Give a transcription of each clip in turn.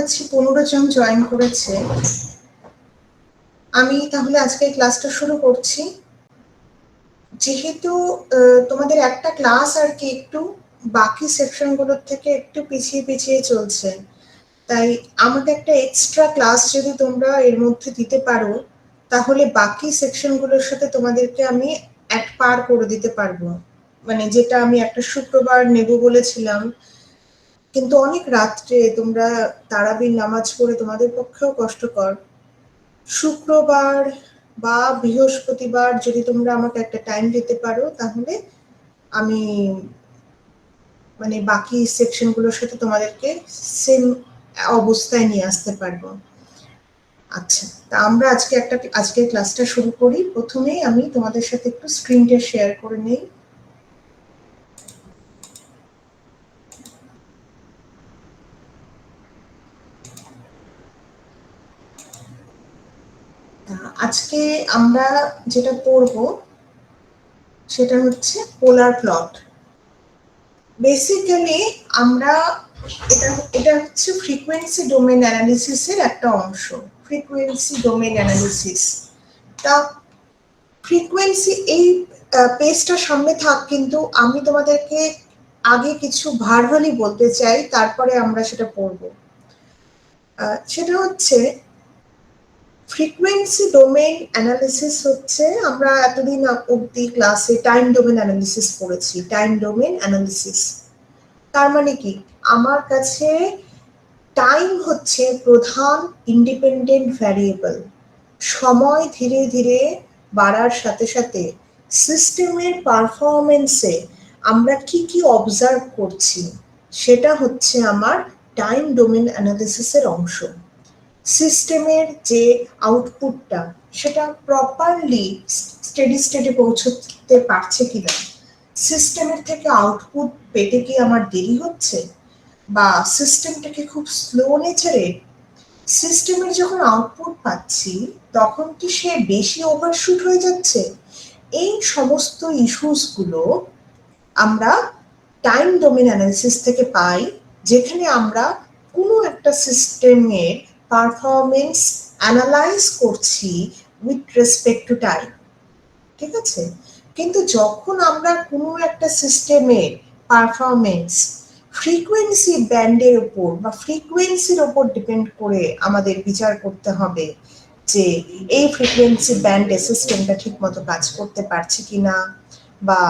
পাচ্ছি 15 জন জয়েন করেছে। আমি তাহলে আজকে ক্লাসটা শুরু করছি। যেহেতু তোমাদের একটা ক্লাস আর কি একটু বাকি সেকশনগুলোর থেকে একটু পিছিয়ে পিছিয়ে চলছে, তাই আমাকে একটা এক্সট্রা ক্লাস যদি তোমরা এর মধ্যে দিতে পারো তাহলে বাকি সেকশনগুলোর সাথে তোমাদেরকে আমি এক পার করে দিতে পারবো। মানে যেটা আমি একটা শুক্রবার নেব বলেছিলাম, কিন্তু অনেক রাত্রে তোমরা তারাবির নামাজ পড়ে তোমাদের পক্ষেও কষ্টকর। শুক্রবার বা বৃহস্পতিবার যদি তোমরা আমাকে একটা টাইম দিতে পারো তাহলে আমি মানে বাকি সেকশনগুলোর সাথে তোমাদেরকে সেম অবস্থায় নিয়ে আসতে পারবো। আচ্ছা, তা আমরা আজকে ক্লাসটা শুরু করি। প্রথমেই আমি তোমাদের সাথে একটু স্ক্রিনটা শেয়ার করে নেই। আজকে আমরা যেটা পড়ব সেটা হচ্ছে পোলার প্লট। বেসিক্যালি আমরা এটা হচ্ছে ফ্রিকোয়েন্সি ডোমেন অ্যানালিসিসের একটা অংশ। ফ্রিকোয়েন্সি ডোমেন অ্যানালিসিস, তা ফ্রিকোয়েন্সি এই পেজটা সামনে থাক, কিন্তু আমি তোমাদেরকে আগে কিছু ভার্বালি বলতে চাই, তারপরে আমরা সেটা পড়ব। সেটা হচ্ছে ফ্রিকোয়েন্সি ডোমেন অ্যানালিসিস হচ্ছে, আমরা এতদিন অবধি ক্লাসে টাইম ডোমেন অ্যানালিসিস পড়েছি। টাইম ডোমেন অ্যানালিসিস তার মানে কি, আমার কাছে টাইম হচ্ছে প্রধান ইন্ডিপেন্ডেন্ট ভ্যারিয়েবল। সময় ধীরে ধীরে বাড়ার সাথে সাথে সিস্টেমের পারফরমেন্সে আমরা কি কি অবজার্ভ করছি সেটা হচ্ছে আমার টাইম ডোমেন অ্যানালিসিসের অংশ। সিস্টেমের যে আউটপুটটা সেটা প্রপারলি স্টেডি স্টেটে পৌঁছতে পারছে কিনা, সিস্টেমের থেকে আউটপুট পেতে কি আমার দেরি হচ্ছে, বা সিস্টেমটাকে খুব স্লো নেচারের। সিস্টেমের যখন আউটপুট পাচ্ছি তখন কি সে বেশি ওভারশুট হয়ে যাচ্ছে। এই সমস্ত ইস্যুসগুলো আমরা টাইম ডোমেন অ্যানালিসিস থেকে পাই, যেখানে আমরা কোনো একটা সিস্টেমের পারফরমেন্স অ্যানালাইজ করছি উইথ রেসপেক্ট টু টাইম। ঠিক আছে, কিন্তু যখন আমরা কোনো একটা সিস্টেমের পারফরমেন্স ফ্রিকোয়েন্সি ব্যান্ডের উপর বা ফ্রিকোয়েন্সির উপর ডিপেন্ড করে আমাদের বিচার করতে হবে যে এই ফ্রিকোয়েন্সি ব্যান্ডে সিস্টেমটা ঠিক মতো কাজ করতে পারছে কিনা, বা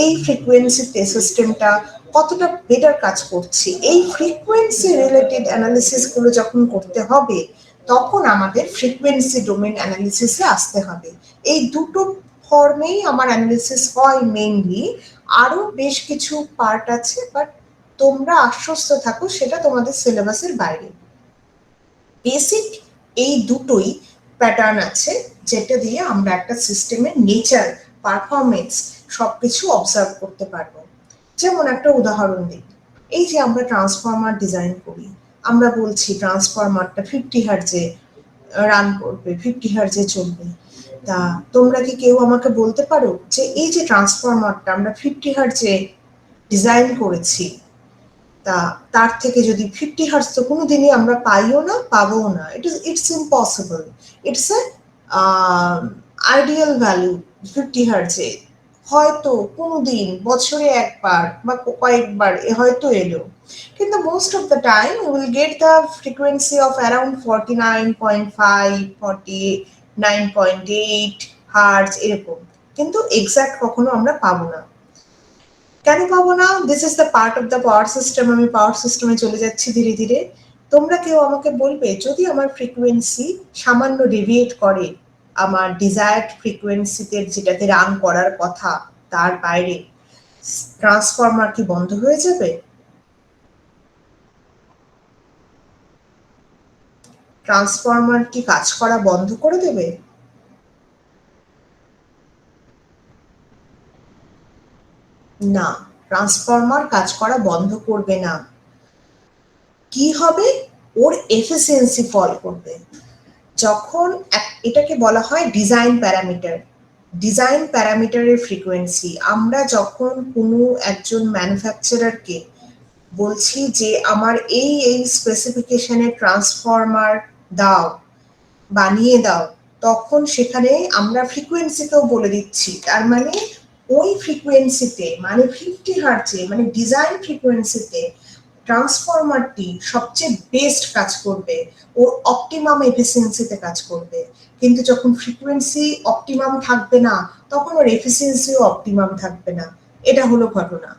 এই ফ্রিকোয়েন্সিতে সিস্টেমটা কতটা বেটার কাজ করছে। এই ফ্রিকোয়েন্সি রিলেটেড অ্যানালিসিসগুলো যখন করতে হবে তখন আমাদের ফ্রিকোয়েন্সি ডোমেন অ্যানালিসিসে আসতে হবে। এই দুটো ফর্মেই আমার অ্যানালিসিস হয় মেইনলি। আরো বেশ কিছু পার্ট আছে, বাট তোমরা আশ্বস্ত থাকো সেটা তোমাদের সিলেবাসের বাইরে। বেসিক এই দুটোই প্যাটার্ন আছে যেটা দিয়ে আমরা একটা সিস্টেমের নেচার, পারফরমেন্স সবকিছু অবজার্ভ করতে পারবো। যেমন একটা উদাহরণ দিই, এই যে আমরা ট্রান্সফরমার ডিজাইন করি, আমরা বলছি ট্রান্সফরমারটা 50 হার্জে রান করবে, 50 হার্জে চলবে। তা তোমরা কি কেউ আমাকে বলতে পারো যে এই যে ট্রান্সফরমারটা আমরা 50 হার্জে ডিজাইন করেছি, তা তার থেকে যদি 50 হার্জ তো কোনোদিনই আমরা পাইও না, পাবো না। It's impossible. It's a ideal value 50 হার্জে। হয়তো কোনোদিন বছরে একবার বা কয়েকবার হয়তো এলো, কিন্তু most of the time we will get the frequency of around 49.5, 49.8 hertz এরকম, কিন্তু এক্সাক্ট কখনো আমরা পাবো না। কেন পাবো না? This is the part of the power system. আমি পাওয়ার সিস্টেমে চলে যাচ্ছি ধীরে ধীরে। তোমরা কেউ আমাকে বলবে যদি আমার ফ্রিকোয়েন্সি সামান্য ডেভিয়েট করে আমার ডিজায়ার্ড ফ্রিকোয়েন্সিতে যেটাতে রান করার কথা তার বাইরে, ট্রান্সফরমার কি বন্ধ হয়ে যাবে? ট্রান্সফরমার কি কাজ করা বন্ধ করে দেবে? না, ট্রান্সফরমার কাজ করা বন্ধ করবে না। কি হবে? ওর এফিসিয়েন্সি ফল করবে। যখন এটাকে বলা হয় ডিজাইন প্যারামিটার। ডিজাইন প্যারামিটারের ফ্রিকোয়েন্সি, আমরা যখন কোনো একজন ম্যানুফ্যাকচারারকে বলছি যে আমার এই স্পেসিফিকেশনে ট্রান্সফরমার দাও, বানিয়ে দাও, তখন সেখানে আমরা ফ্রিকোয়েন্সিতেও বলে দিচ্ছি। তার মানে ওই ফ্রিকোয়েন্সিতে, মানে 50 হার্টজে, মানে ডিজাইন ফ্রিকোয়েন্সিতে ট্রান্সফরমারটি সবচেয়ে বেস্ট কাজ করবে, ওর অপটিমাম এফিসিয়েন্সিতে কাজ করবে। কিন্তু যখন ফ্রিকোয়েন্সি অপটিমাম থাকবে না, তখন ওর এফিসিয়েন্সিও অপটিমাম থাকবে না। এটা হলো ঘটনা।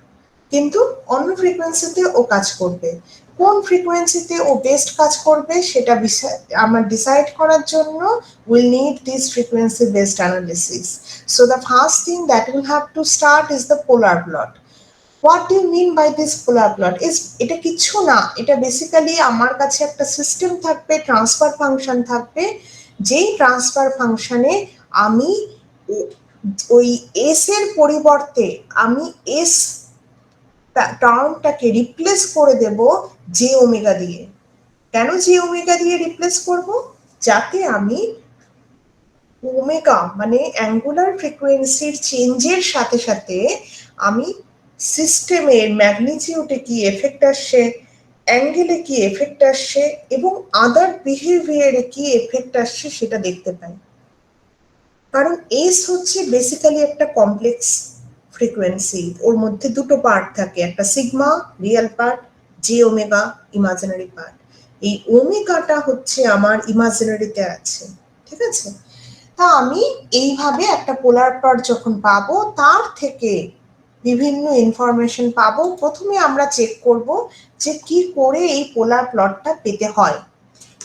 কিন্তু অন্য ফ্রিকোয়েন্সিতে ও কাজ করবে। কোন ফ্রিকোয়েন্সিতে ও বেস্ট কাজ করবে সেটা আমরা ডিসাইড করার জন্য we'll need this frequency based analysis. So the first thing that we'll have to start is the polar plot. What do you mean by this polar plot? এটা কিছু না, এটা বেসিক্যালি আমার কাছে একটা সিস্টেম থাকবে, ট্রান্সফার ফাংশন থাকবে, যেই ট্রান্সফার ফাংশনে আমি ওই এস এর পরিবর্তে আমি এস টার্মটাকে রিপ্লেস করে দেব জে ওমেগা দিয়ে। কেন জে ওমেগা দিয়ে রিপ্লেস করব? যাতে আমি ওমেগা মানে অ্যাঙ্গুলার ফ্রিকোয়েন্সির চেঞ্জের সাথে সাথে আমি সিস্টেমের ম্যাগনিটিউডে কি এফেক্ট আসছে, অ্যাঙ্গেলে কি এফেক্ট আসছে এবং আদার বিহেভিয়ারে কি এফেক্ট আসছে সেটা দেখতে পাই। কারণ এস হচ্ছে বেসিক্যালি একটা কমপ্লেক্স ফ্রিকোয়েন্সি, ওর মধ্যে দুটো পার্ট থাকে, একটা sigma real part, J omega imaginary part. এই ওমেগাটা হচ্ছে আমার ইমাজিনারিতে আছে, ঠিক আছে? তা আমি এইভাবে একটা পোলার প্লট যখন পাবো, তার থেকে বিভিন্ন ইনফরমেশন পাবো। প্রথমে আমরা চেক করব যে কি করে এই পোলার প্লটটা পেতে হয়।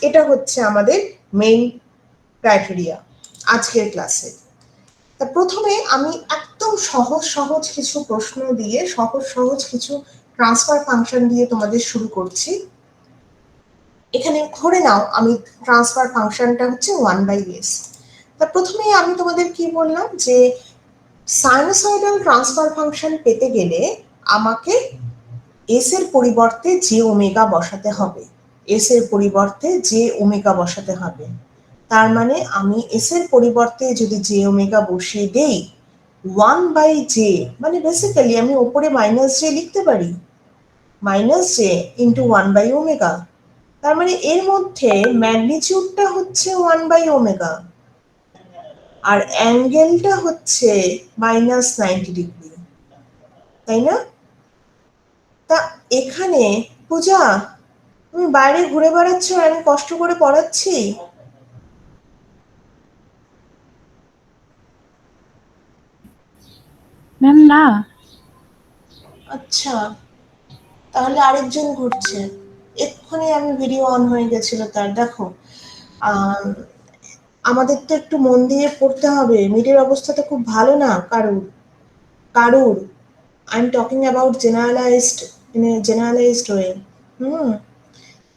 এটা হচ্ছে আমাদের মেইন ক্রাইটেরিয়া আজকের ক্লাসে। তা প্রথমে আমি একদম সহজ কিছু প্রশ্ন দিয়ে, সহজ কিছু ট্রান্সফার ফাংশন দিয়ে তোমাদের শুরু করছি। এখানে ধরে নাও আমি ট্রান্সফার ফাংশনটা হচ্ছে 1/s। তা প্রথমেই আমি তোমাদের কি বললাম যে সাইনোসয়েডাল ট্রান্সফার ফাংশন পেতে গেলে আমাকে এস এর পরিবর্তে জে ওমেগা বসাতে হবে, এস এর পরিবর্তে জে ওমেগা বসাতে হবে। তার মানে আমি এস এর পরিবর্তে যদি জে ওমেগা বসিয়ে দেই, 1/j মানে বেসিক্যালি আমি ওপরে মাইনাস জে লিখতে পারি, মাইনাস জে ইন্টু 1/ওমেগা। তার মানে এর মধ্যে ম্যাগনিটিউডটা হচ্ছে 1/ওমেগা আর অ্যাঙ্গেলটা হচ্ছে -90°, তাই না? তা এখানে পূজা, তুমি বাইরে ঘুরে বেড়াচ্ছ আর আমি কষ্ট করে পড়াচ্ছি? ম্যাম না। আচ্ছা, তাহলে আরেকজন ঘুরছে। এক্ষুনি আমি ভিডিও অন হয়ে গেছিল তার, দেখো। আমাদের তো একটু মন দিয়ে পড়তে হবে, মিডের অবস্থা তো খুব ভালো না কারুর। I am talking about generalised, in a generalised way.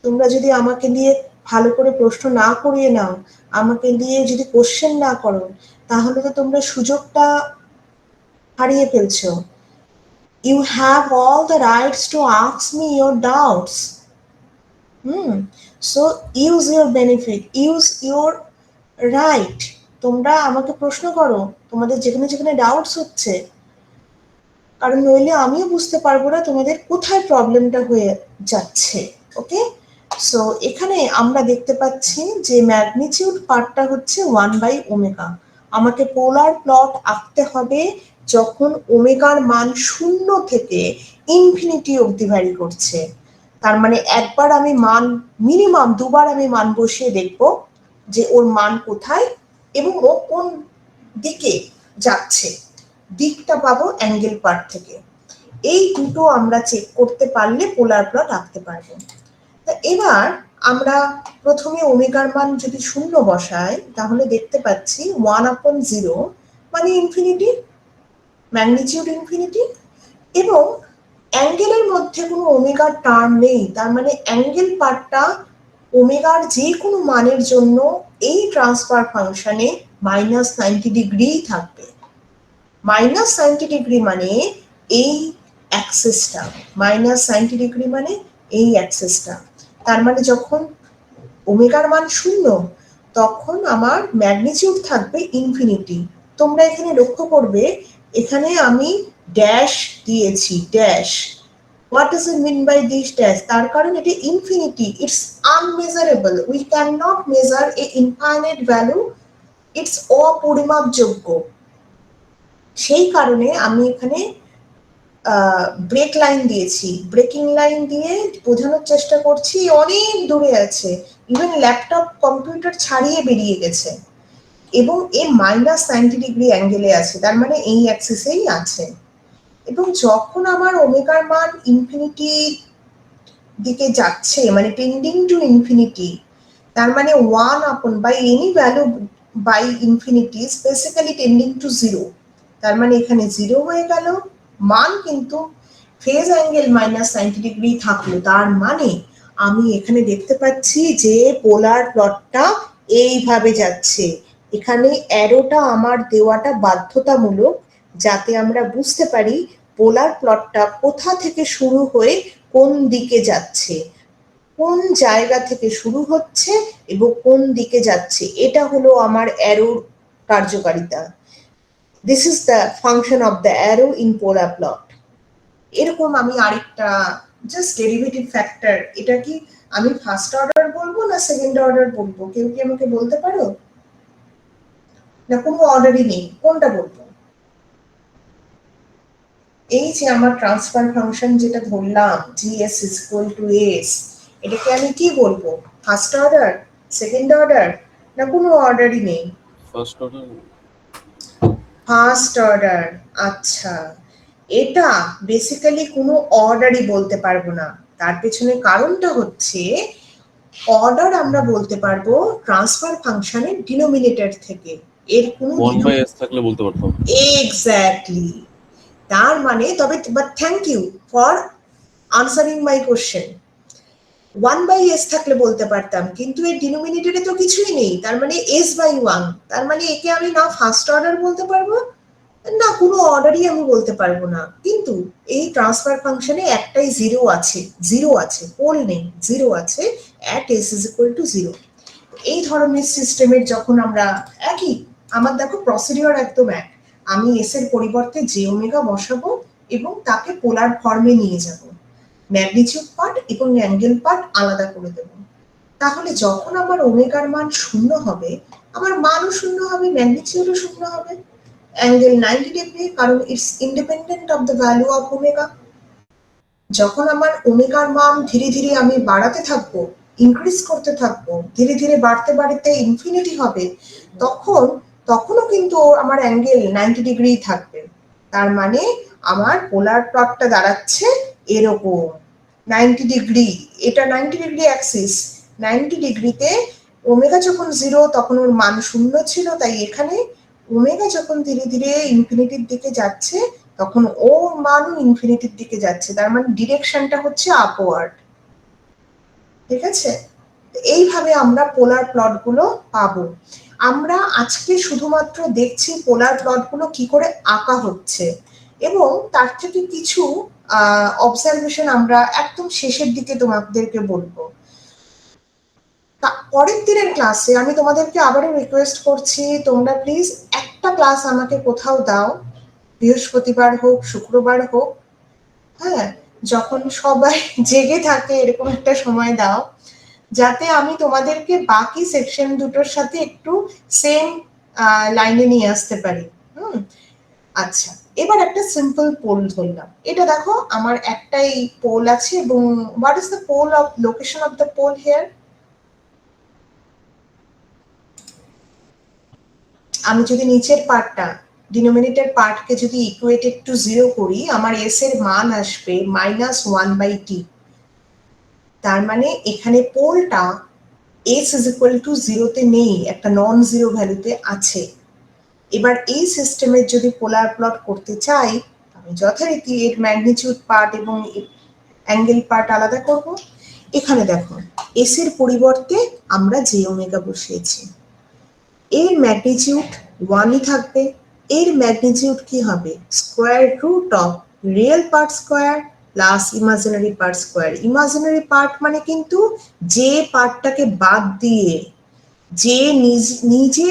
তোমরা যদি আমাকে দিয়ে ভালো করে প্রশ্ন না করিয়ে নাও, আমাকে দিয়ে যদি কোশ্চেন না করো, তাহলে তো তোমরা সুযোগটা হারিয়ে ফেলছো। You have all the rights to ask me your doubts. So use your benefit, use your right. তোমরা আমাকে প্রশ্ন করো তোমাদের যেখানে যেখানে ডাউটস হচ্ছে, কারণ নইলে আমিও বুঝতে পারবো না তোমাদের কোথায় প্রবলেমটা হয়ে যাচ্ছে। ওকে, সো এখানে আমরা দেখতে পাচ্ছি যে ম্যাগনিটিউড পার্টটা হচ্ছে 1/ওমেগা। আমাকে পোলার প্লট আঁকতে হবে যখন ওমেগার মান 0 থেকে ইনফিনিটি অবধি ভ্যারি করছে। তার মানে একবার আমি মান, মিনিমাম দুবার আমি মান বসিয়ে দেখব যে ওর মান কোথায় এবং ও কোন দিকে যাচ্ছে, দিকটা পাবো অ্যাঙ্গেল পার্ট থেকে। এই দুটো আমরা চেক করতে পারলে পোলার প্লট আঁকতে পারবো। তা এবার আমরা প্রথমে ওমেগার মান যদি 0 বসাই, তাহলে দেখতে পাচ্ছি 1/0 মানে ইনফিনিটি, ম্যাগনিটিউড ইনফিনিটি, এবং অ্যাঙ্গেলের মধ্যে কোনো ওমেগার টার্ম নেই। তার মানে অ্যাঙ্গেল পার্টটা ওমেগার যে কোনো মানের জন্য এই ট্রান্সফার ফাংশনে -90° থাকবে। -90° মানে এই অ্যাক্সিসটা, -90° মানে এই অ্যাক্সিসটা। তার মানে যখন ওমেগার মান 0, তখন আমার ম্যাগনিটিউড থাকবে ইনফিনিটি। তোমরা এখানে লক্ষ্য করবে, এখানে আমি ড্যাশ দিয়েছি, dash, What does it mean by this dash? তার কারণ এটি infinity, it's unmeasurable, we can not measure a infinite value, it's অপরিমাপযোগ্য। সেই কারণে আমি এখানে ব্রেক লাইন দিয়েছি, ব্রেকিং লাইন দিয়ে বোঝানোর চেষ্টা করছি অনেক দূরে আছে, ইভেন ল্যাপটপ কম্পিউটার ছাড়িয়ে বেরিয়ে গেছে, এবং এ -90 ডিগ্রি অ্যাঙ্গেলে আছে, তার মানে এই অ্যাক্সিসেই আছে। এবং যখন আমার ওমেগার মান ইনফিনিটি দিকে যাচ্ছে, মানে টেন্ডিং টু ইনফিনিটি, তার মানে 1 by any value by infinity basically tending to 0, তার মানে এখানে 0 হয়ে গেল, মান কিন্তু ফেজ অ্যাঙ্গেল -90 ডিগ্রি থাকলো, তার মানে আমি এখানে দেখতে পাচ্ছি যে পোলার প্লটটা এইভাবে যাচ্ছে। এখানে অ্যারোটা আমার দেওয়াটা বাধ্যতামূলক, যাতে আমরা বুঝতে পারি পোলার প্লটটা কোথা থেকে শুরু হয়ে কোন দিকে যাচ্ছে, কোন জায়গা থেকে শুরু হচ্ছে এবং কোন দিকে যাচ্ছে, এটা হলো আমার অ্যারোর কার্যকারিতা। This is the function of the arrow in polar plot. এরকম আমি আরেকটা জাস্ট ডেরিভেটিভ ফ্যাক্টর, এটা কি আমি ফার্স্ট অর্ডার বলবো না সেকেন্ড অর্ডার বলবো, কেউ কি আমাকে বলতে পারো? না কোনো অর্ডারই নেই, কোনটা বলবো? এই যে আমার ট্রান্সফার ফাংশন যেটা ধরলাম gs is equal to s, এটাকে আমি কি বলবো? ফার্স্ট অর্ডার, সেকেন্ড অর্ডার, না কোনো অর্ডারই নেই? First order. First order. আচ্ছা, এটা বেসিক্যালি কোনো অর্ডারই বলতে পারবো না, তার পেছনে কারণটা হচ্ছে অর্ডার আমরা বলতে পারবো ট্রান্সফার ফাংশনের ডিনোমিনেটর থেকে, এর কোনো 1/s থাকলে বলতে পারতাম। এক্স্যাক্টলি। তার মানে তবে, but thank you for answering my question. 1/s থাকলে বলতে পারতাম, কিন্তু এর ডিনোমিনেটরে তো কিছুই নেই, তার মানে s/1, তার মানে একে আমি না ফার্স্ট অর্ডার বলতে পারবো না কোনো অর্ডারই আমি বলতে পারবো না। কিন্তু এই ট্রান্সফার ফাংশনে একটাই জিরো আছে, জিরো আছে, পোল নেই, জিরো আছে at s is equal to 0। এই ধরনের সিস্টেমের যখন আমরা একই, আমার দেখো প্রসিডিওর একদম এক, আমি এস এর পরিবর্তে জে ওমেগা বসাবো এবং তাকে পোলার ফর্মে নিয়ে যাব, ম্যাগনিটিউড পার্ট এবং অ্যাঙ্গেল পার্ট আলাদা করে দেব। তাহলে যখন আমার ওমেগার মান 0 হবে, আমার মানও 0 হবে, ম্যাগনিটিউডও 0 হবে, অ্যাঙ্গেল 90 ডিগ্রি, কারণ it's independent of the value of omega. যখন আমার ওমেগার মান ধীরে ধীরে আমি বাড়াতে থাকবো, ইনক্রিজ করতে থাকবো, ধীরে ধীরে বাড়তে বাড়তে ইনফিনিটি হবে, তখনও কিন্তু আমার অ্যাঙ্গেল 90 ডিগ্রি থাকবে। তার মানে আমার পোলার প্লটটা দাঁড়াচ্ছে এরকম 90 ডিগ্রি, এটা 90 ডিগ্রি অ্যাক্সিস, 90 ডিগ্রিতে ওমেগা যখন 0 তখন ওর মান 0 ছিল, তাই এখানে ওমেগা যখন ধীরে ধীরে ইনফিনিটির দিকে যাচ্ছে তখন ও মানও ইনফিনিটির দিকে যাচ্ছে, তার মানে ডিরেকশনটা হচ্ছে আপওয়ার্ড। ঠিক আছে, এইভাবে আমরা পোলার প্লটগুলো পাবো। আমরা আজকে শুধুমাত্র দেখছি পোলার প্লটগুলো কি করে আঁকা হচ্ছে, এবং তার থেকে কিছু অবজারভেশন আমরা একদম শেষের দিকে তোমাদেরকে বলবো। পরের দিনের ক্লাসে আমি তোমাদেরকে আবারও রিকোয়েস্ট করছি, তোমরা প্লিজ একটা ক্লাস আমাকে কোথাও দাও, বৃহস্পতিবার হোক, শুক্রবার হোক, হ্যাঁ, যখন সবাই জেগে থাকে এরকম একটা সময় দাও, যাতে আমি তোমাদেরকে বাকি সেকশন দুটোর সাথে একটু সেম লাইনে নিয়ে আসতে পারি। আচ্ছা, এবার একটা সিম্পল পোল ধরলাম, এটা দেখো আমার একটাই পোল আছে, এবং what is the pole of location of the pole here? আমি যদি নিচের পার্টটা, ডিনোমিনেটর পার্টকে যদি ইকুয়েটেড টু 0 করি, আমার s এর মান আসবে -1/t। তার মানে এখানে পোলটা s is equal to 0 তে নেই, একটা নন জিরো ভ্যালুতে আছে। এবার এই সিস্টেমের যদি পোলার প্লট করতে চাই, আমি যথারীতি এর ম্যাগনিটিউড পার্ট এবং অ্যাঙ্গেল পার্ট আলাদা করব। এখানে দেখো s এর পরিবর্তে আমরা জে ওমেগা বসিয়েছি, এর ম্যাগনিটিউড 1ই থাকবে, এর ম্যাগনিটিউড কি হবে? Square root of real part square plus imaginary part square. Imaginary part মানে কিন্তু যে পার্টটাকে বাদ দিয়ে, যে নিজে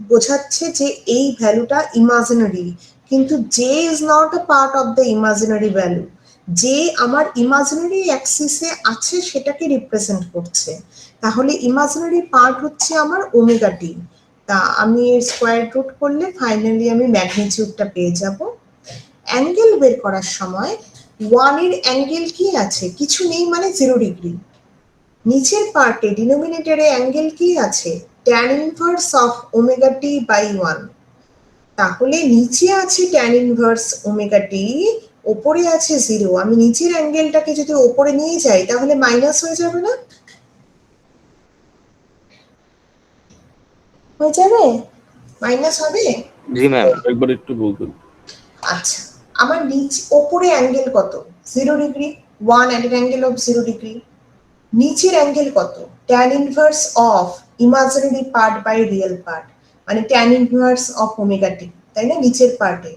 বোঝাচ্ছে যে এই ভ্যালুটা ইমাজিনারি, কিন্তু J is not a part of the imaginary value, যে আমার ইমাজিনারি অ্যাক্সিসে আছে সেটাকে রিপ্রেজেন্ট করছে। তাহলে ইমাজিনারি পার্ট হচ্ছে আমার ওমেগা টি। তা আমি এর স্কোয়ার রুট করলে ফাইনালি আমি ম্যাগনিটিউডটা পেয়ে যাব। অ্যাঙ্গেল বের করার সময় 1 এর অ্যাঙ্গেল কি আছে? কিছু নেই, মানে 0 ডিগ্রি। নিচের পার্টে ডিনোমিনেটরে অ্যাঙ্গেল কি আছে? tan inverse of omega t by 1। তাহলে নিচে আছে tan ইনভার্স ওমেগা টি, ওপরে আছে 0। আমি নিচের অ্যাঙ্গেলটাকে যদি ওপরে নিয়ে যাই তাহলে মাইনাস হয়ে যাবে না? হয়ে যাবে? মাইনাস হবে? জি ম্যাম। একবার একটু বলবেন। আচ্ছা, আমার ওপরে অ্যাঙ্গেল কত? 0 degree. 1 at an angle of 0 degree. নিচের অ্যাঙ্গেল কত? tan inverse of imaginary part by real part, মানে tan ইনভার্স অফ ওমেগা টি, তাই না, নিচের পার্টে।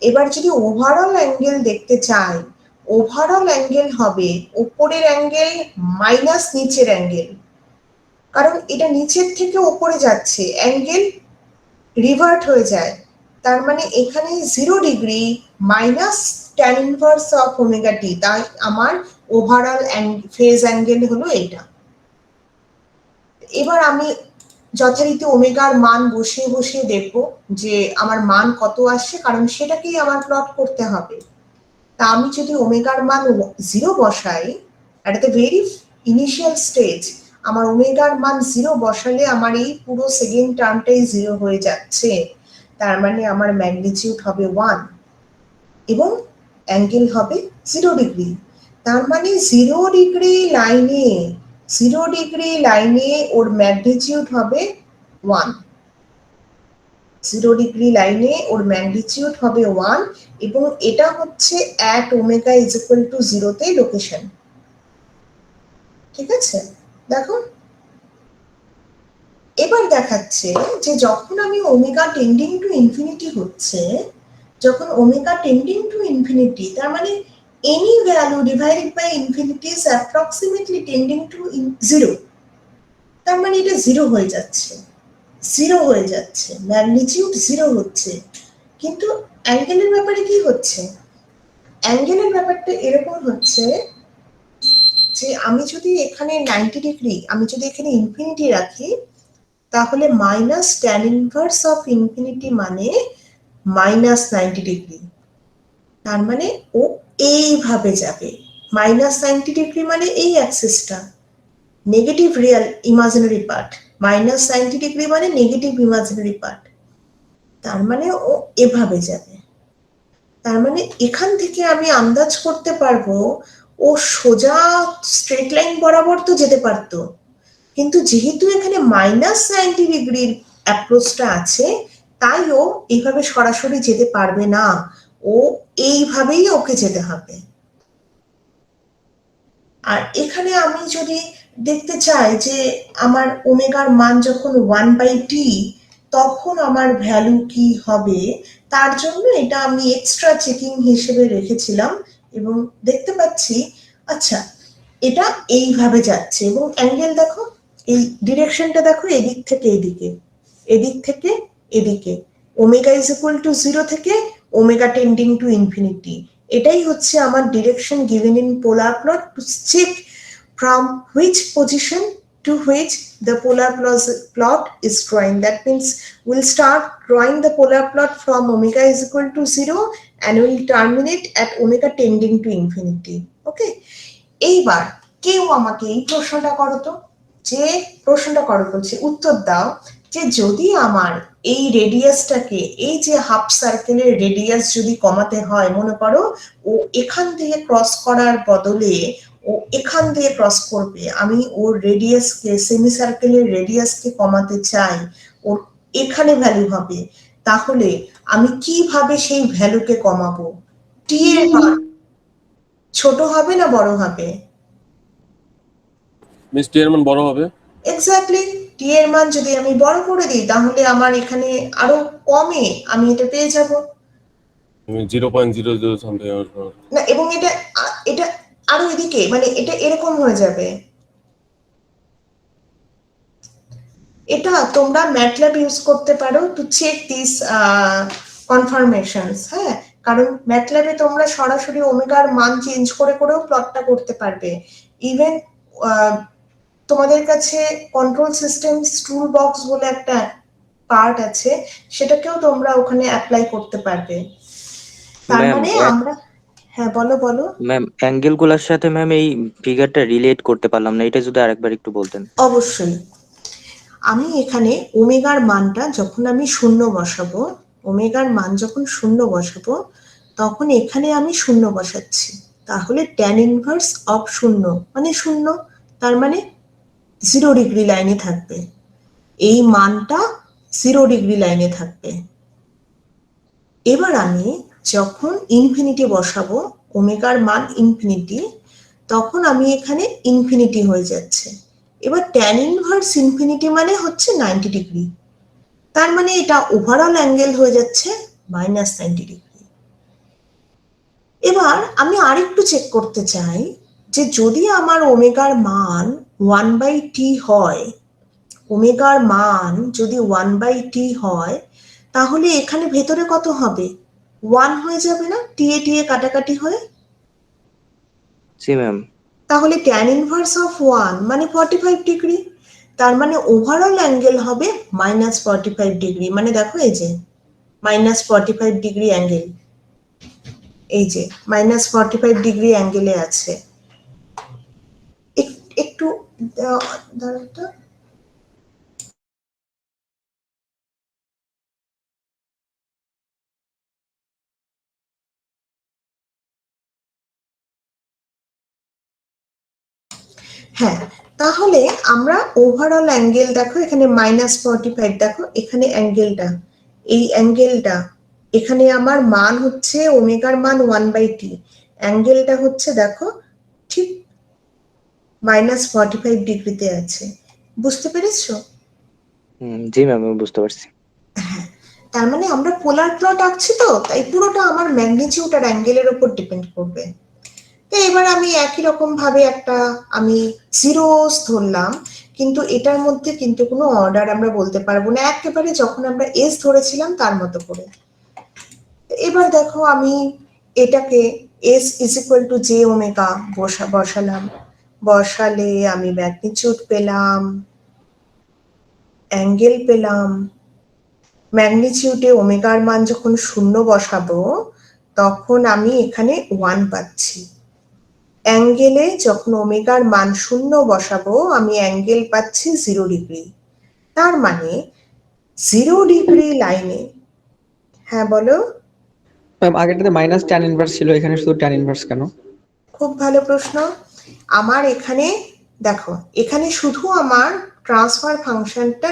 এবার যদি ওভারঅল অ্যাঙ্গেল দেখতে চাই, ওভারঅল অ্যাঙ্গেল হবে উপরের অ্যাঙ্গেল মাইনাস নিচের অ্যাঙ্গেল, কারণ এটা নিচের থেকে উপরে যাচ্ছে, অ্যাঙ্গেল রিভার্ট হয়ে যায়। তার মানে এখানে 0 degree minus tan inverse of omega টি, তাই আমার ওভারঅল ফেজ অ্যাঙ্গেল হলো এটা। এবার আমি যথারীতি ওমেগার মান বসিয়ে বসিয়ে দেখবো যে আমার মান কত আসছে, কারণ সেটাকেই আমার প্লট করতে হবে। তা আমি যদি ওমেগার মান 0 বসাই, at the very initial stage আমার ওমেগার মান 0 বসালে আমার এই পুরো সেকেন্ড টার্মটাই 0 হয়ে যাচ্ছে। তার মানে আমার ম্যাগনিটিউড হবে 1 এবং অ্যাঙ্গেল হবে 0 ডিগ্রি। তার মানে 0 ডিগ্রি লাইনে ওর ম্যাগনিটিউড হবে 1। 0 ডিগ্রি লাইনে ওর ম্যাগনিটিউড হবে 1 এবং এটা হচ্ছে at omega is equal to 0 তে লোকেশন। ঠিক আছে, দেখো এবার দেখাচ্ছে যে যখন আমি ওমেগা টেন্ডিং টু ইনফিনিটি হচ্ছে, যখন ওমেগা টেন্ডিং টু ইনফিনিটি, তার মানে any value divided by infinity is approximately tending to 0। তার মানে এটা 0 হয়ে যাচ্ছে, 0 হয়ে যাচ্ছে, ম্যাগনিটিউড 0 হচ্ছে। কিন্তু অ্যাঙ্গেলের ব্যাপারে কি হচ্ছে? অ্যাঙ্গেলের ব্যাপারটা এরকম হচ্ছে যে আমি যদি এখানে 90 ডিগ্রি, আমি যদি এখানে ইনফিনিটি রাখি, তাহলে minus tan inverse of infinity মানে মাইনাস 90 ডিগ্রি। তার মানে ও এইভাবে যাবে। মাইনাস 90 ডিগ্রি মানে এই অ্যাক্সিসটা, negative real imaginary part, minus 90 degree মানে নেগেটিভ ইমাজিনারি পার্ট। তার মানে ও এভাবে যাবে। তার মানে এখান থেকে আমি আন্দাজ করতে পারবো ও সোজা স্ট্রেট লাইন বরাবর তো যেতে পারতো, কিন্তু যেহেতু এখানে মাইনাস 90 ডিগ্রির অ্যাপ্রোচটা আছে, তাই ও এইভাবে সরাসরি যেতে পারবে না, ও এইভাবেই ওকে যেতে হবে। আর এখানে আমি যদি দেখতে চাই যে আমার ওমেগার মান যখন 1/t, তখন আমার ভ্যালু কি হবে, তার জন্য এটা আমি এক্সট্রা চেকিং হিসেবে রেখেছিলাম এবং দেখতে পাচ্ছি আচ্ছা এটা এইভাবে যাচ্ছে এবং অ্যাঙ্গেল দেখো, এই ডিরেকশনটা দেখো, এদিক থেকে এদিকে, এদিক থেকে এদিকে, ওমেগা ইজ ইকুয়াল টু 0 থেকে ওমেগা টেন্ডিং টু ইনফিনিটি। এটাই হচ্ছে আমার direction given in polar plot to check from which position to which the polar plot is drawing. That means we'll start drawing the polar plot from omega is equal to 0 and will terminate at omega tending to infinity. Okay, এইবার কেউ আমাকে এই প্রশ্নটা করো তো, যে প্রশ্নটা করো বলছে উত্তর দাও যে যদি আমার এই রেডিয়াসটাকে, এই যে হাফ সার্কেলের রেডিয়াস যদি কমাতে হয়, মনে করো ও এখান থেকে ক্রস করার বদলে ও এখান দিয়ে ক্রস করবে, আমি ওর রেডিয়াসকে, সেমি সার্কেলের রেডিয়াসকে কমাতে চাই, ওর এখানে ভ্যালু হবে, তাহলে আমি কিভাবে সেই ভ্যালুকে কমাবো? টি এর মান ছোট হবে না বড় হবে? মিস টি এর মান বড় হবে। এক্স্যাক্টলি, টি এর মান যদি আমি বড় করে দিই তাহলে আমার এখানে আরো কমে আমি এটা পেয়ে যাব। 0.00 সামথিং না, এবং এটা এটা আরো এদিকে, মানে এটা এরকম হয়ে যাবে। এটা তোমরা ম্যাটল্যাব ইউজ করতে পারো টু চেক দিস কনফার্মেশনস। হ্যাঁ, কারণ ম্যাটল্যাবে তোমরা সরাসরি ওমেগার মান চেঞ্জ করে করেও প্লটটা করতে পারবে। ইভেন তোমাদের কাছে কন্ট্রোল সিস্টেম টুল বক্স বলে একটা পার্ট আছে, সেটাকেও তোমরা ওখানে অ্যাপ্লাই করতে পারবে। তার ম্যাম মানে আমরা, হ্যাঁ বলো বলো। ম্যাম অ্যাঙ্গেল গুলার সাথে ম্যাম এই ফিগারটা রিলেট করতে পারলাম না, এটা যদি আরেকবার একটু বলতেন। অবশ্যই, আমি এখানে ওমেগার মানটা যখন আমি শূন্য বসাবো, ওমেগার মান যখন শূন্য বসাবো, তখন এখানে আমি শূন্য বসাচ্ছি, তাহলে ট্যান ইনভার্স অফ শূন্য মানে শূন্য, তার মানে 0 ডিগ্রি লাইনে থাকবে, এই মানটা 0 ডিগ্রি লাইনে থাকবে। এবার আমি যখন ইনফিনিটি বসাবো, ওমেগার মান ইনফিনিটি, তখন আমি এখানে ইনফিনিটি হয়ে যাচ্ছে। এবার ট্যান ইনভার্স ইনফিনিটি মানে হচ্ছে 90 ডিগ্রি, তার মানে এটা ওভারঅল অ্যাঙ্গেল হয়ে যাচ্ছে -90 ডিগ্রি। এবার আমি আরেকটু চেক করতে চাই যে যদি আমার ওমেগার মান 1/t হয়, ওমেগার মান যদি 1/t হয়, তাহলে এখানে ভেতরে কত হবে? 1 হয়ে যাবে না, টি এ কাটাকাটি হয়ে? জি ম্যাম। তাহলে ট্যান ইনভার্স অফ 1 মানে 45 ডিগ্রি, তার মানে ওভারঅল অ্যাঙ্গেল হবে -45 ডিগ্রি। মানে দেখো এই যে -45 ডিগ্রি অ্যাঙ্গেল, এই যে -45 ডিগ্রি অ্যাঙ্গেলে আছে। একটু দাঁড়াটা, হ্যাঁ, তাহলে আমরা ওভারঅল অ্যাঙ্গেল দেখো এখানে -45, দেখো এখানে অ্যাঙ্গেলটা, এই অ্যাঙ্গেলটা, এখানে আমার মান হচ্ছে ওমেগার মান 1/t, অ্যাঙ্গেলটা হচ্ছে দেখো ঠিক -45 ডিগ্রিতে আছে। বুঝতে পেরেছো? জি ম্যাম আমি বুঝতে পারছি। হ্যাঁ, তার মানে আমরা পোলার প্লট আঁকছি, তো তাই পুরোটা আমার ম্যাগনিটিউড আর অ্যাঙ্গেলের উপর ডিপেন্ড করবে। তো এবার আমি একই রকম ভাবে একটা আমি জিরোস ধরলাম, কিন্তু এটার মধ্যে কিন্তু কোনো অর্ডার আমরা বলতে পারবো না, একেবারে যখন আমরা এস ধরেছিলাম তার মতো করে। এবার দেখো আমি এটাকে S is equal to J omega বসালাম, বসালে আমি ম্যাগনিটিউড পেলাম, অ্যাঙ্গেল পেলাম। ম্যাগনিটিউডে ওমেগার মান যখন শূন্য বসাবো, তখন আমি এখানে 1 পাচ্ছি। অ্যাঙ্গেলে যখন ওমেগার মান শূন্য বসাবো, আমি অ্যাঙ্গেল পাচ্ছি 0 ডিগ্রি। তার মানে 0 ডিগ্রি লাইনে, হ্যাঁ বলো। ম্যাম আগেরটাতে মাইনাস ট্যান ইনভার্স ছিল, এখানে শুধু ট্যান ইনভার্স কেন? খুব ভালো প্রশ্ন। আমার এখানে দেখো, এখানে শুধু আমার ট্রান্সফার ফাংশনটা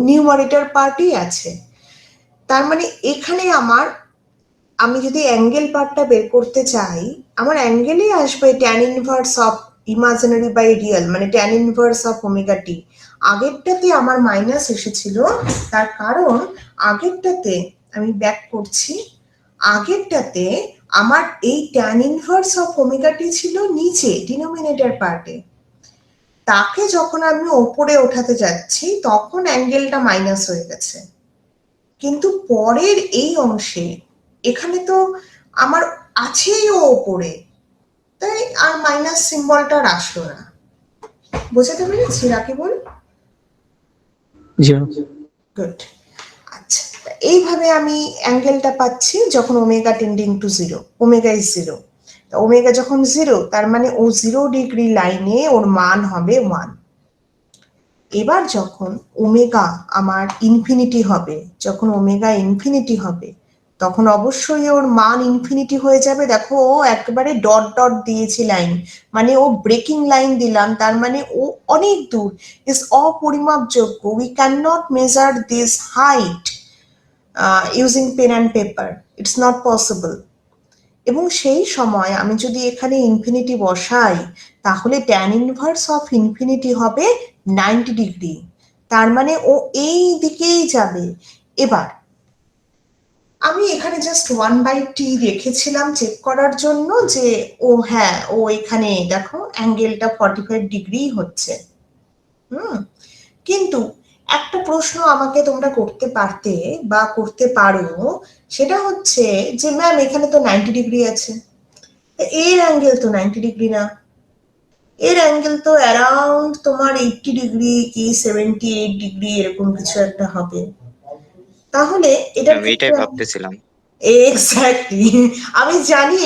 নিউমারেটর পার্টই আছে, তার মানে এখানে আমি যদি অ্যাঙ্গেল পার্টটা বের করতে চাই, আমার অ্যাঙ্গেলই আসবে tan inverse of imaginary by real, মানে tan inverse of omega t. আগেরটাতে আমার মাইনাস এসেছিল, তার কারণ আগেরটাতে, আমি ব্যাক করছি, আগেরটাতে আমার এই ট্যান ইনভার্স অফ ওমেগা টি ছিল নিচে ডিনোমিনেটর পার্টে, তাকে যখন আমি ওপরে ওঠাতে যাচ্ছি তখন অ্যাঙ্গেলটা মাইনাস হয়ে গেছে। কিন্তু পরের এই অংশে এখানে তো আমার আছেই ও ওপরে, তাই আর মাইনাস সিম্বলটা আর আসলো না। বোঝাতে পেরেছি রাকিবুল? জি গুড। আচ্ছা, এইভাবে আমি অ্যাঙ্গেলটা পাচ্ছি যখন omega tending to 0, omega is 0। Omega যখন 0, তার মানে ও 0 ডিগ্রি লাইনে ওর মান হবে 1। এবার যখন ওমেগা আমার ইনফিনিটি হবে, যখন ওমেগা ইনফিনিটি হবে, তখন অবশ্যই ওর মান ইনফিনিটি হয়ে যাবে। দেখো ও একেবারে ডট ডট দিয়েছি লাইন, মানে ও ব্রেকিং লাইন দিলাম, তার মানে ও অনেক দূর, ইজ অপরিমাপযোগ্য। We can not measure this height using pen and paper, it's not possible. এবং সেই সময় আমি যদি এখানে ইনফিনিটি বসাই, তাহলে ট্যান ইনভার্স অফ ইনফিনিটি হবে 90 ডিগ্রি, তার মানে ও এই দিকেই যাবে। এবার আমি এখানে জাস্ট 1/t রেখেছিলাম চেক করার জন্য যে ও হ্যাঁ, ও এখানে দেখো অ্যাঙ্গেলটা 45 ডিগ্রি হচ্ছে। কিন্তু একটা প্রশ্ন আমাকে তোমরা করতে পারতে বা করতে পারো, সেটা হচ্ছে যে ম্যাম এখানে তো 90 ডিগ্রি আছে, এর অ্যাঙ্গেল তো 90 ডিগ্রি না, এর অ্যাঙ্গেল তো অ্যারাউন্ড তোমার 80 ডিগ্রি কি 78 ডিগ্রি এরকম কিছু একটা হবে। তাহলে এটার আমি ক্ষেত্রে এটাই ভাবতেছিলাম। এক্স্যাক্টলি, আমি জানি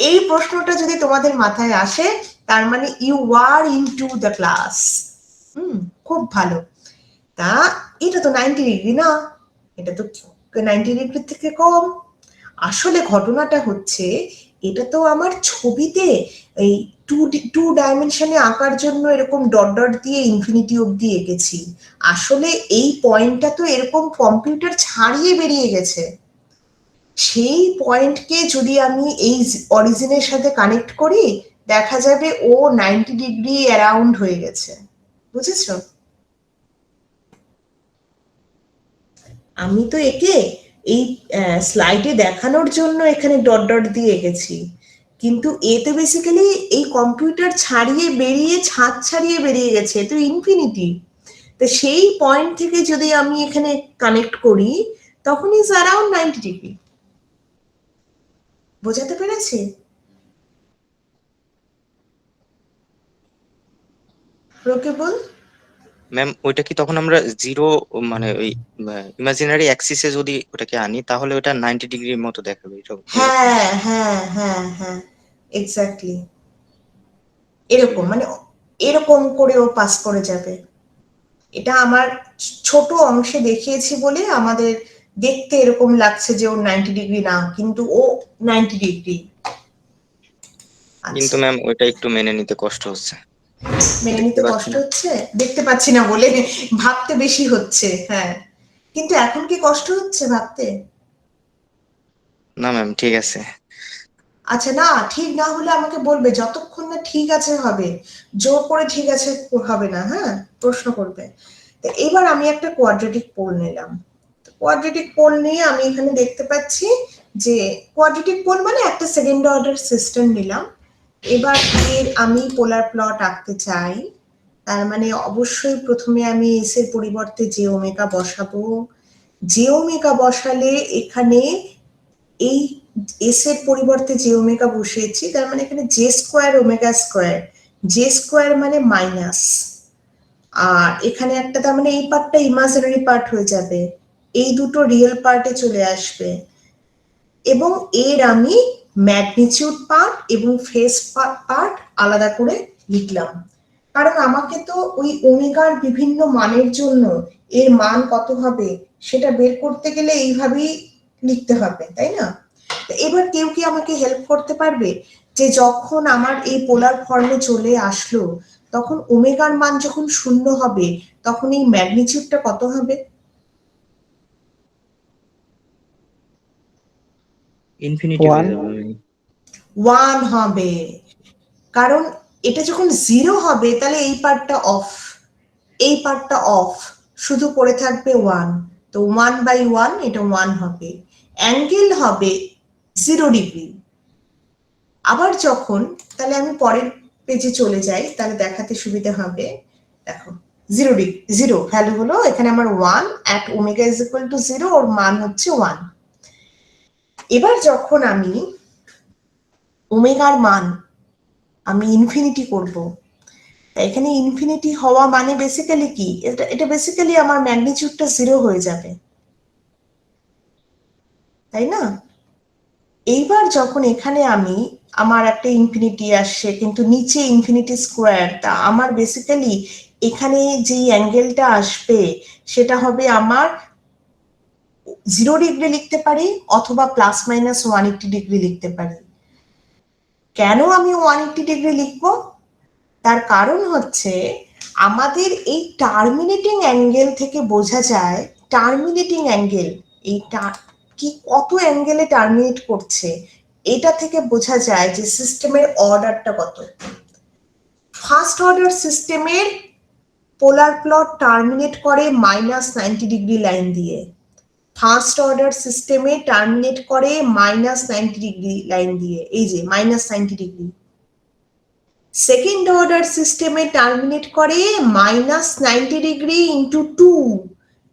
এই প্রশ্নটা যদি তোমাদের মাথায় আসে তার মানে you are into the class. খুব ভালো। তা এটা তো 90 ডিগ্রি না, এটা তো 90 ডিগ্রি থেকে কম। আসলে ঘটনাটা হচ্ছে এটা তো আমার ছবিতে এই টু ডাইমেনশনে আঁকার জন্য এরকম ডট ডট দিয়ে ইনফিনিটি অব্দি এঁকেছি। আসলে এই পয়েন্টটা তো এরকম কম্পিউটার ছাড়িয়ে বেরিয়ে গেছে। সেই পয়েন্টকে যদি আমি এই অরিজিনের সাথে কানেক্ট করি, দেখা যাবে ও 90 ডিগ্রি অ্যারাউন্ড হয়ে গেছে। বুঝেছো? আমি তো একে এই স্লাইডে দেখানোর জন্য এখানে ডট ডট দিয়ে এঁকেছি, কিন্তু এতে বেসিক্যালি এই কম্পিউটার ছাড়িয়ে বেরিয়ে ছাদ ছাড়িয়ে বেরিয়ে গেছে, তো ইনফিনিটি। তো সেই পয়েন্ট থেকে যদি আমি এখানে কানেক্ট করি তখন ইজ অ্যারাউন্ড 90 ডিগ্রি। বোঝাতে পেরেছি? রকিবুল? ম্যাম ওইটা কি তখন আমরা জিরো, মানে ওই ইমাজিনারি অ্যাক্সিসে যদি ওটাকে আনি তাহলে ওটা 90 ডিগ্রির মতো দেখাবে, এরকম এরকম। হ্যাঁ হ্যাঁ হ্যাঁ হ্যাঁ, এক্স্যাক্টলি এরকম, মানে এরকম করেও পাস করে যাবে। এটা আমার ছোট অংশে দেখিয়েছি বলে আমাদের দেখতে এরকম লাগছে যে ও 90 ডিগ্রি না, কিন্তু ও 90 ডিগ্রি। কিন্তু আচ্ছা, ম্যাম ওইটা একটু মেনে নিতে কষ্ট হচ্ছে, মেনে দেখতে নিতে পাচ্ছি কষ্ট না। হচ্ছে? দেখতে পাচ্ছি না বলে ভাবতে বেশি হচ্ছে। হ্যাঁ, কিন্তু এখন কি কষ্ট হচ্ছে ভাবতে? না ম্যাম ঠিক আছে। আচ্ছা, না ঠিক না হলে আমাকে বলবে, যতক্ষণ না ঠিক আছে হবে, জোর করে ঠিক আছে হবে না, হ্যাঁ, প্রশ্ন করবে। তো এবার আমি একটা কোয়াড্রেটিক পোল নিলাম। কোয়াড্রেটিক পোল নিয়ে আমি এখানে দেখতে পাচ্ছি যে কোয়াড্রেটিক পোল মানে একটা সেকেন্ড অর্ডার সিস্টেম নিলাম। এবার এর আমি পোলার প্লট আঁকতে চাই। তার মানে অবশ্যই প্রথমে আমি এস এর পরিবর্তে জে ওমেগা বসাবো। জে ওমেগা বসালে এখানে এই এস এর পরিবর্তে জে ওমেগা বসিয়েছি, তার মানে এখানে J square omega square, J square মানে মাইনাস, আর এখানে একটা তার মানে এই পার্টটা ইমাজিনারি পার্ট হয়ে যাবে, এই দুটো রিয়েল পার্টে চলে আসবে। এবং এর আমি ম্যাগনিটিউড পার্ট এবং ফেস পার্ট আলাদা করে লিখলাম, কারণ আমাকে তো ওই ওমেগার বিভিন্ন মানের জন্য এর মান কত হবে সেটা বের করতে গেলে এইভাবেই লিখতে হবে, তাই না? এবার কেউ কি আমাকে হেল্প করতে পারবে যে যখন আমার এই পোলার ফর্মে চলে আসলো তখন ওমেগার মান যখন 0 হবে তখন এই ম্যাগনিটিউডটা কত হবে? ইনফিনিটি হয়ে 1। যাবে ম্যাম। 1 হবে, কারণ এটা যখন 0 হবে তাহলে এই পার্টটা অফ, এই পার্টটা অফ, শুধু পড়ে থাকবে 1। তো 1/1 এটা 1 হবে। অ্যাঙ্গেল হবে 0 ডিগ্রি। আবার যখন, তাহলে আমি পরের পেজে চলে যাই তাহলে দেখাতে সুবিধা হবে। দেখো 0 ডিগ্রি, 0 ভ্যালু হলো এখানে আমার 1 at omega is equal to 0, ওর মান হচ্ছে 1। এবার যখন আমি ওমেগার মান আমি ইনফিনিটি করব, এখানে ইনফিনিটি হওয়া মানে বেসিক্যালি কি, এটা বেসিক্যালি আমার ম্যাগনিটিউডটা 0 হয়ে যাবে, তাই না? এইবার যখন এখানে আমি আমার একটা ইনফিনিটি আসছে কিন্তু নিচে ইনফিনিটি স্কোয়ার, তা আমার বেসিক্যালি এখানে যেই অ্যাঙ্গেলটা আসবে সেটা হবে আমার 0 ডিগ্রি লিখতে পারি অথবা ±180 ডিগ্রি লিখতে পারি। কেন আমি 180 ডিগ্রি লিখবো? তার কারণ হচ্ছে আমাদের এই টার্মিনেটিং অ্যাঙ্গেল থেকে বোঝা যায়, টার্মিনেটিং অ্যাঙ্গেল এইটা কি কত অ্যাঙ্গেলে টার্মিনেট করছে, এটা থেকে বোঝা যায় যে সিস্টেমের অর্ডারটা কত। ফার্স্ট অর্ডার সিস্টেমের পোলার প্লট টার্মিনেট করে -90 ডিগ্রি লাইন দিয়ে, ফার্স্ট অর্ডার সিস্টেমে টার্মিনেট করে -90 ডিগ্রি লাইন দিয়ে, এই যে -90 ডিগ্রি। সেকেন্ড অর্ডার সিস্টেমে টার্মিনেট করে -90 ডিগ্রি ইন্টু 2,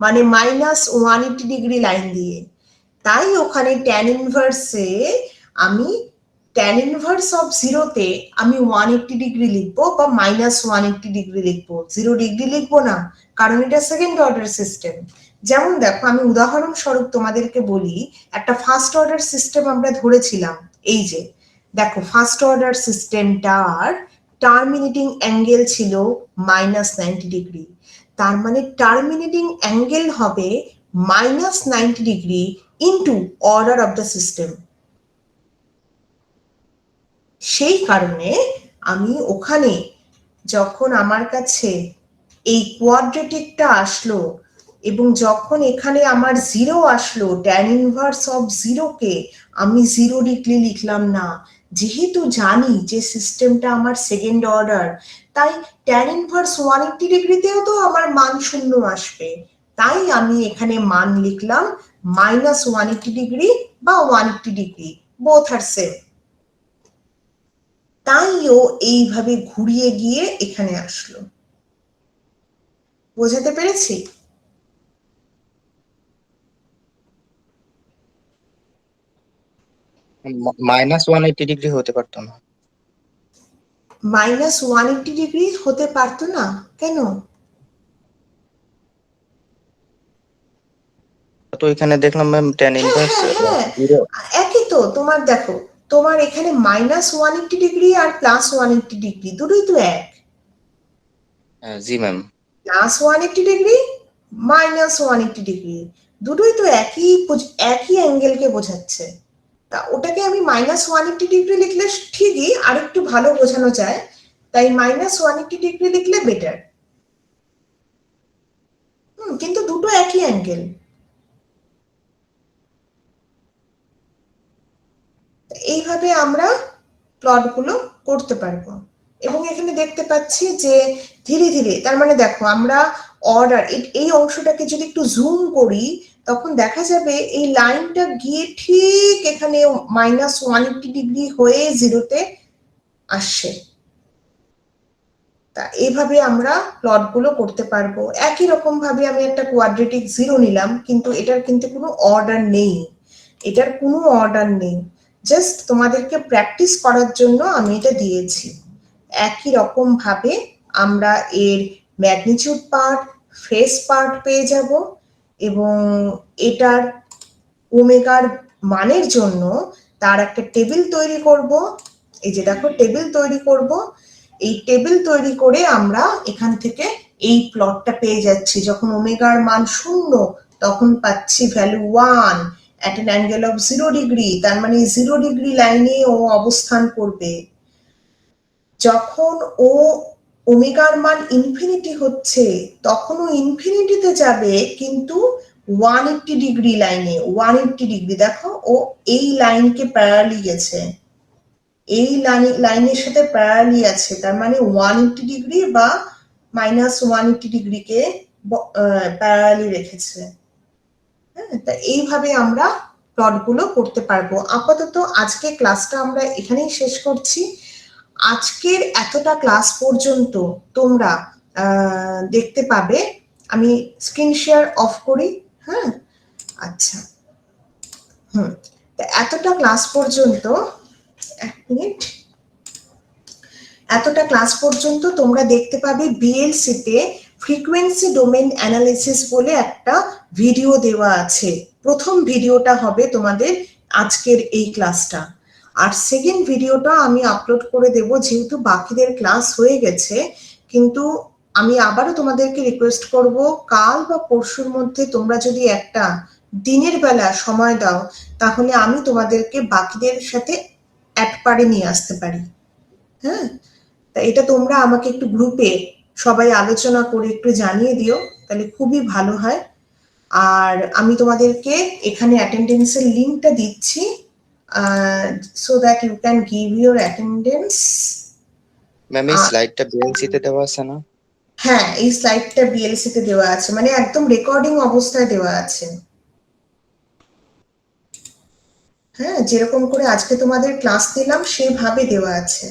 মানে -180 ডিগ্রি লাইন দিয়ে। তাই ওখানে ট্যান ইনভার্সে আমি ট্যান ইনভার্স অফ জিরোতে আমি 180 ডিগ্রি লিখবো বা -180 ডিগ্রি লিখবো, 0 ডিগ্রি লিখবো না, কারণ এটা সেকেন্ড অর্ডার সিস্টেম। যেমন দেখো, আমি উদাহরণস্বরূপ তোমাদেরকে বলি, একটা ফার্স্ট অর্ডার সিস্টেম আমরা ধরেছিলাম। এই যে দেখো, ফার্স্ট অর্ডার সিস্টেমটার টার্মিনেটিং অ্যাঙ্গেল ছিল -90 ডিগ্রি। তার মানে টার্মিনেটিং অ্যাঙ্গেল হবে -90 degree into order of the system. সেই কারণে আমি ওখানে যখন আমার কাছে এই কোয়াড্রেটিকটা আসলো এবং যখন এখানে আমার 0 আসলো, ট্যান ইনভার্স অফ 0-কে আমি 0 ডিগ্রি লিখলাম না, যেহেতু জানি যে সিস্টেমটা আমার সেকেন্ড অর্ডার, তাই ট্যান ইনভার্স 180 ডিগ্রিতেও তো আমার মান 0 আসবে। তাই আমি এখানে মান লিখলাম -180 ডিগ্রি বা 180 ডিগ্রি, বোথ আর সেম। তাই ও এইভাবে ঘুরিয়ে গিয়ে এখানে আসলো। বোঝাতে পেরেছি? -180 ডিগ্রি হতে পারতো না। -180 ডিগ্রি হতে পারতো না কেন? তো এখানে দেখলাম ম্যাম ট্যান ইনভার্স হ্যাঁ, 0। একই তো। তোমার দেখো, তোমার এখানে -180 ডিগ্রি আর +180 ডিগ্রি দুটোই তো এক। জি ম্যাম। +180 ডিগ্রি, -180 ডিগ্রি দুটোই তো একই অ্যাঙ্গেলকে বোঝাচ্ছে। তা ওটাকে আমি -180 ডিগ্রি লিখলে ঠিকই আরেকটু ভালো বোঝানো যায়, তাই -180 ডিগ্রি লিখলে বেটার। কিন্তু দুটো একই অ্যাঙ্গেল। এইভাবে আমরা প্লটগুলো করতে পারবো। এবং এখানে দেখতে পাচ্ছি যে ধীরে ধীরে, তার মানে দেখো, আমরা অর্ডার এই অংশটাকে যদি একটু জুম করি, তখন দেখা যাবে এই লাইনটা গিয়ে ঠিক এখানে -180 ডিগ্রি হয়ে 0-তে আসছে। তা এইভাবে আমরা প্লটগুলো করতে পারবো। একই রকম ভাবে আমি একটা কোয়াড্রেটিক 0 নিলাম, কিন্তু এটার কিন্তু কোনো অর্ডার নেই, এটার কোনো অর্ডার নেই, জাস্ট তোমাদেরকে প্র্যাকটিস করার জন্য আমি এটা দিয়েছি। একই রকম ভাবে আমরা এর ম্যাগনিটিউড পার্ট, ফেস পার্ট পেয়ে যাব, এবং এটার ওমেগার মানের জন্য তার একটা টেবিল তৈরি করব। এই যে দেখো, টেবিল তৈরি করব। এই টেবিল তৈরি করে আমরা এখান থেকে এই প্লটটা পেয়ে যাচ্ছি। যখন ওমেগার মান 0, তখন পাচ্ছি value 1 at an angle of 0 degree. তার মানে 0 ডিগ্রি লাইনে ও অবস্থান করবে। যখন ও ওমেগার মান ইনফিনিটি হচ্ছে, তখন ও ইনফিনিটিতে যাবে, কিন্তু 180 ডিগ্রি লাইনে। 180 ডিগ্রি দেখো, ও এই লাইনকে প্যারালি গেছে, এই লাইনের সাথে প্যারালি আছে। তার মানে 180 ডিগ্রি বা -180 ডিগ্রিকে প্যারালি রেখেছে। হ্যাঁ, তা এইভাবে আমরা প্লটগুলো করতে পারবো। আপাতত আজকে ক্লাসটা আমরা এখানেই শেষ করছি। আজকের এতটা ক্লাস পর্যন্ত তোমরা দেখতে পাবে। আমি স্ক্রিন শেয়ার অফ করি। হ্যাঁ, আচ্ছা, এতটা ক্লাস পর্যন্ত, এক মিনিট, এতটা ক্লাস পর্যন্ত তোমরা দেখতে পাবে বিএলসি তে ফ্রিকোয়েন্সি ডোমেন অ্যানালিসিস বলে একটা ভিডিও দেওয়া আছে। প্রথম ভিডিওটা হবে তোমাদের আজকের এই ক্লাসটা, আর সেকেন্ড ভিডিওটা আমি আপলোড করে দেব, যেহেতু বাকিদের ক্লাস হয়ে গেছে। কিন্তু আমি আবারও তোমাদেরকে রিকোয়েস্ট করব, কাল বা পরশুর মধ্যে তোমরা যদি একটা দিনের বেলা সময় দাও, তাহলে আমি তোমাদেরকে বাকিদের সাথে এক পারে নিয়ে আসতে পারি। হ্যাঁ, তা এটা তোমরা আমাকে একটু গ্রুপে সবাই আলোচনা করে একটু জানিয়ে দিও, তাহলে খুবই ভালো হয়। আর আমি তোমাদেরকে এখানে অ্যাটেন্ডেন্সের লিঙ্কটা দিচ্ছি, so that you can give your attendance. Ma'am এই স্লাইডটা বিএলসি তে দেওয়া আছে না? হ্যাঁ, এই স্লাইডটা বিএলসি তে দেওয়া আছে, মানে একদম রেকর্ডিং অবস্থায় দেওয়া আছে। হ্যাঁ, যেরকম করে আজকে তোমাদের ক্লাস দিলাম সেভাবে দেওয়া আছে।